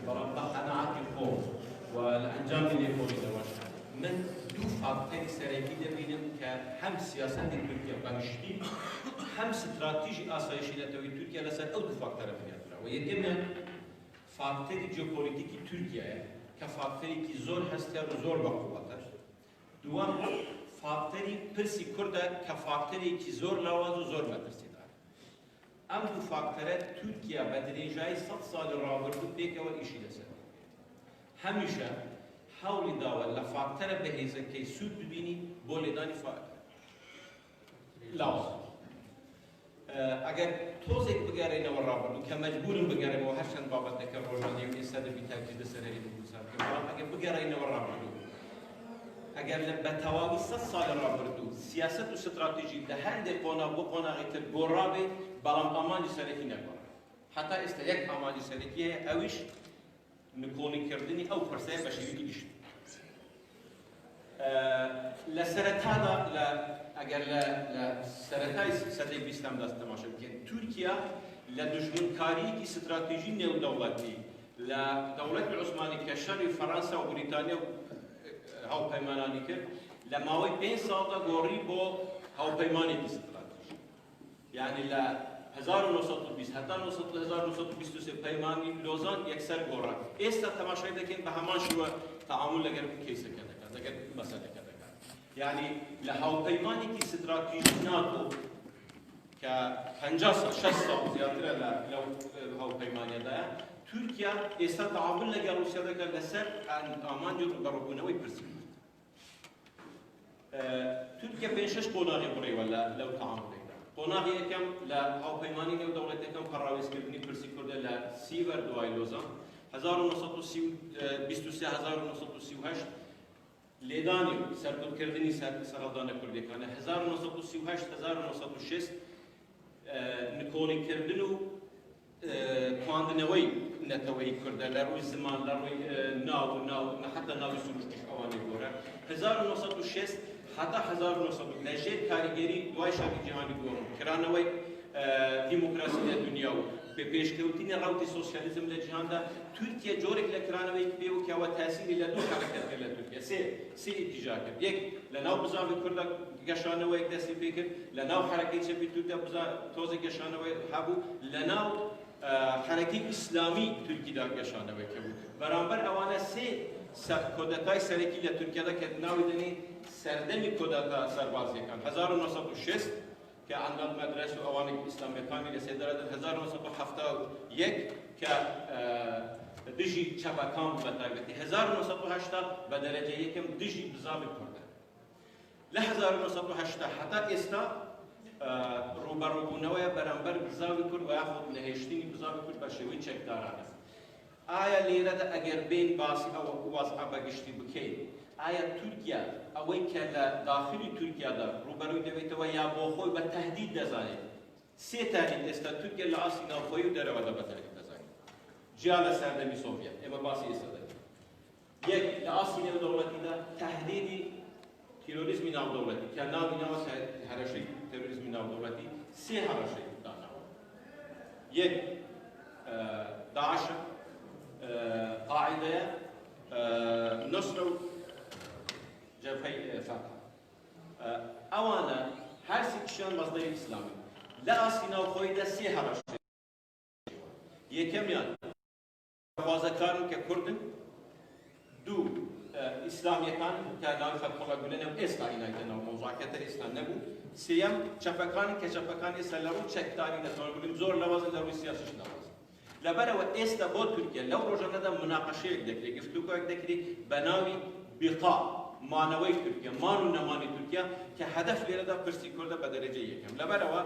بەڵام بە قەناعەتی خۆم و لە ئەنجامی لێکۆڵی دەوەش من دوو فاکتەری سەرەکی دەبینم کە هەم سیاسەتی تورکیا بەگشتی هەم ستراتیژی ئاسایشی نەتەوەی تورکیا لەسەر ئەو دوو فاکتەرە بنیاتراوە. یەکەمیان فاکتەری جیۆپۆلیتیکی تورکیایە کە فاکتەرێکی زۆر هەستیار و زۆر بەقووەتە. دووەم فاکتەری پرسی کوردە کە فاکتەرێکی زۆر لاواز و زۆر مەترسیدار. ئەم دوو فاکتەرە تورکیا بە درێژایی 100 ساڵی ڕابردوو پێکەوە ئیشی لەسەر هەمیشە هەوڵی داوە لە فاکتەرە بەهێزەکەی سوود ببینی بۆ لێدانی لاواز. ئەگەر تۆزێک بگەڕێنەوە ڕابردوو کە مەجبورم بگەڕێمەوە هەرچەند بابەتەکە ڕۆژانەی و ئێستا دەبی تاکید لەسەر هەرێمی کوردستان بکەم، بەڵام ئەگەر بگەڕێنەوە ڕابردوو ئەگەر بە تەواوی 100 ساڵی ڕابردوو سیاسەت و ستراتیژی لە هەندێک قۆناغ بۆ قۆناغی تر گۆڕابێ، بەڵام ئامانجی سەرەکی نەگۆڕێ. هەتا ئێستا یەک ئامانجی سەرەکی هەیە، ئەویش نکۆڵیکردنی ئەو پرسەیە بە شێوەیەکی گشت. لە سەرەتادا ئەگەر لە سەرەتای سەدەی 20 دەست تەماشا بکەین، تورکیا لە دژمنکاریەکی ستراتیژی نێودەوڵەتی لە دەوڵەتی عوسمانی کە شەڕی فەڕەنسا و بریتانیا و هاوپەیمانانی کرد، لە ماوەی 5 ساڵدا گۆڕی بۆ هاوپەیمانێکی ستراتیژی. یعنی لە 1920 هەتا 1923 پەیمانی لۆزان یەکسەر گۆڕا. ئێستا تەماشای دەکەین بە هەمان شێوە تەعامل لەگەر کەیسەکە دەکات، لەگەر مەسەلەکە دەکات. یعنی لە هاوپەیمانێکی ستراتیژی ناتۆ کە 50-60 ساڵ زیاترە لەو هاوپەیمانیەدایە، تورکیا ئێستا تەعامل لەگەڵ رووسیا دەکات لەسەر ئامانجی ڕوبەڕووبوونەوەی پرسی. تورکیا 5-6 قۆناغی بڕێوە لەو تەعاملێکدا. قۆناغی یەکەم لە هاوپەیمانی نێودەوڵەتیەکان پەڕاوێزکردنی پرسی کوردە لە سیڤەر دوای لۆزان 1938 لێدانی و سەرکوتکردنی سەرهەڵدانە کوردیەکانە 1938-1960 نکۆڵیکردن و خواندنەوەی نەتەوەی کوردە لە ڕووی زمان، لە ڕووی ناو حتا ناوی سروشتیش ئەوانەی گۆرە 1960 حتا 1900 لەژێر کاریگەری دوای شەڕی جیهانی دووەم کرانەوەی دیموکراسی لە دنیا و پێشکەوتنی ڕاوتی سۆسیالیزم لە جیهاندا، تورکیا جۆرێک لە کرانەوەی پێ و کەوە تاسیری لە دوو حەرەکەت کرد لە تورکیا. سێ ئیتیجا کرد. یەک لە ناو بزاوی کوردە گەشانەوەیەک دەستی پێ کرد، لە ناو حەرەکەی چەپی تورکیا تۆزێک گەشانەوەی هەبوو، لە ناو حەرەکەی ئیسلامی تورکیدا گەشانەوەیەکە بوو. بەرامبەر ئەوانە سێ کۆدەتای سەرەکی لە تورکیادا کە ناوی دەنێ سەردەمی کۆدەتا سەربازیەکان 1960 کە ئەنداد مەدرەس و ئەوانێکی ئیسلامیەکانی لەسێدەرە 1971 کە دژی چەپەکان بوو بە تایبەتی، 1980 بە دەرەجە یەکەم دژی بزاوی کوردە. لە 1980 حتا ئێستا ڕوبەڕووبوونەوەیە بەرامبەر بزاوی کورد و یاخود نەهێشتنی بزاوی کورد بە شێوەی چەکدارانە. ئایا لێرەدا ئەگەر بین باسی ئەوە وەزعە بەگشتی بکەین، ئایا تورکیا ئەوەی کە لە داخلی تورکیادا ڕوبەڕووی دەبێتەوە یا بۆ خۆی بە تەهدید دەزانێت؟ سێ تەهدید ئێستا تورکیا لە ئاسی ناوخۆیی و دەرەوەدا بە تەهدید دەزانێت. جیا لە سەردەمی سۆڤیەت، ئێمە باسی ئێستا دەکەین. یەک لە ئاسی نێودەوڵەتیدا تەهدیدی تیرۆریزمی ناودەوڵەتی کە ناوی ناوە هەرەشەی تیرۆریزمی ناودەوڵەتی سێ هەرەشەی داناوە. یەک داعشە، قاعیدەیە، نوسرە و جەبهەی فەتح. ئەوانە هەرسێکیشیان مەزدەی ئیسلامی. لە ئاسی ناوخۆییدا سێ هەرەشەی. یەکەمیان خوازەکارن کە کوردن، دوو ئیسلامیەکان کە ناوی فەتحوڵە گولێنە و ئێستا ئینایتەنەوە مۆزوعەکەتە ئێستا نەبوو. سێیەم چەپەکانی کە چەپەکان ئێستا لە ڕووی چەکداری نەتەوەگرن زۆر لەوازن، لە ڕووی سیاسیش نەوازن. لەبەرەوە ئێستا بۆ تورکیا لەو ڕۆژانەدا مناقەشەیەک دەکرێت، گفتوگۆیەک دەکرێت بە ناوی بیقا، مانەوەی تورکیا، مان و نەمانی تورکیا کە هەدەف لێرەدا پرسی کوردە بە دەرەجەی یەکەم. لەبەرەوە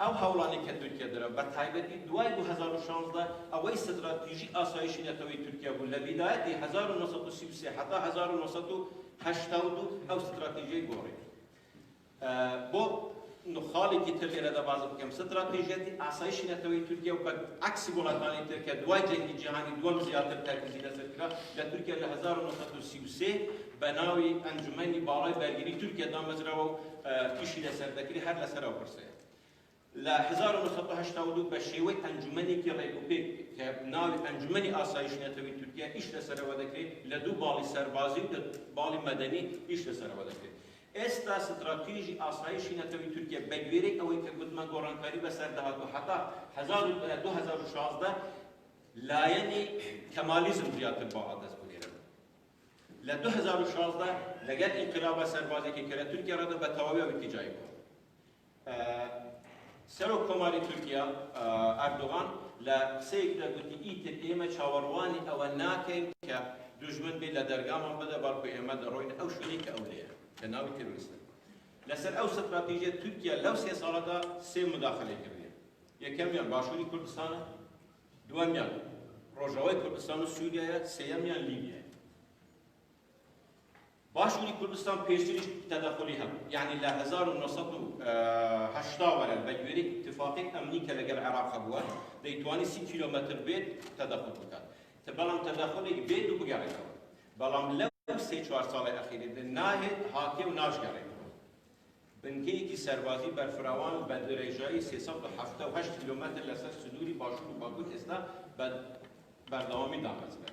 ئەو هەوڵانی کە تورکیا دەرە بە تایبەتی دوای 2016 ئەوەی ستراتیژی ئاسایشی نەتەوەی تورکیا بوو لە بیدایەتی 1933 حتا 1982 ئەو ستراتیژیای گۆڕی. بۆ نخالێکی تر لێرەدا باز بکەم، ستراتیژیەتی ئاسایشی نەتەوەی تورکیا و بە عەکسی وڵاتانی تر کە دوای جەنگی جیهانی دووەم زیاتر تەرکیزی لەسەر کرا لە تورکیا لە 1933 بە ناوی ئەنجومەنی باڵای بەرگریی تورکیا دامەزراوە و ئیشی لەسەر دەکری هەر لەسەر ئەو پرسەیە. ل 1982 به شێوەی ئەنجومەنێکی ڕێکوپێک کە ناوی ئەنجومەنی ئاسایشی نەتەوەی تورکیا ئیش لەسەرەوە دەکرێت لە دوو باڵی سەربازی و باڵی مەدەنی ئیش لەسەرەوە دەکرێت. ئێستا ستراتیژی ئاسایشی نەتەوەی تورکیا بە گوێرەی ئەوەی کە گوتمان گۆڕانکاری بەسەردەهات و حتا 2016 لایەنی کەمالیزم زیاتر با دەست بگیرێت. لە 2016 لەگەڵ ئینقلابە سەربازێکی کە لە تورکیا ڕەدا بە تەواوی ئەوتیجایی بووە. سەرۆک کۆماری تورکیا ئەردۆغان لە قسەیەکدا گوتی ئیتر ئێمە چاوەڕوانی ئەوە ناکەین کە دوژمن بێت لە دەرگامان بدە بەڵکو ئێمە دەڕۆین ئەو شوێنی کە ئەو لێیە کە ناوی تروریستە. لەسەر ئەو ستراتیژیە تورکیا لەو 3 ساڵەدا 3 مداخلەی کردووە. یەکەمیان باشووری کوردستانە، دووەمیان ڕۆژاوای کوردستان و سووریایە، سێیەمیان لیبیایە. باشووری کوردستان پێشتریش تەدەخلی هەبوو، یعنی لە 1980 وەرە بە گوێرەی اتفاقێک ئەمنی کە لەگەڵ عێراق هەبووە دەیتوانی 30 کیلۆمەتر بێت تەدەخل بکات. بەڵام تەدەخلێک بێت و بگەڕێتەوە. بەڵام لەو 3-4 ساڵی ئەخیرێدا ناهێت هاتێ و ناشگەڕێتەوە. بنکەیەکی سەربازی بەرفراوان بە درێژایی 378 کیلۆمەتر لەسەر سنووری باشوور و باکوور ئێستا بەردەوامی دامەزرا.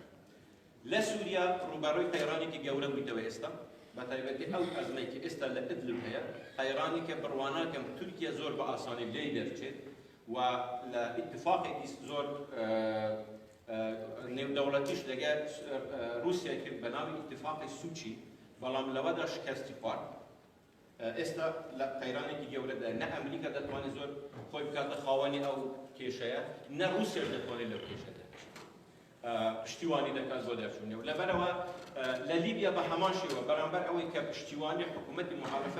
لە سووریا ڕووبەڕووی قەیرانێکی گەورە بوویتەوە ئێستا، بە تایبەتی ئەو ئەزمەیەکی ئێستا لە ئیدلب هەیە، قەیرانی کە بڕواناکەم تورکیا زۆر بە ئاسانی لێی دەرچێت و لە ئیتفاقێکی زۆر نێودەوڵەتیش لەگەڵ رووسیا کرد بە ناوی ئیتفاقی سوچی، بەڵام لەوەدا شکستی خوارد. ئێستا لە قەیرانێکی گەورەدا نە ئەمریکا دەتوانێت زۆر خۆی بکاتە خاوەنی ئەو کێشەیە، نە رووسیاش دەتوانێت لەو کێشەدا پشتیوانی دەکات بۆ دەرچوونەوە. لەبەرەوە لە لیبیا بە هەمان شێوە بەرامبەر ئەوەی کە پشتیوانی حکوومەتی محافەت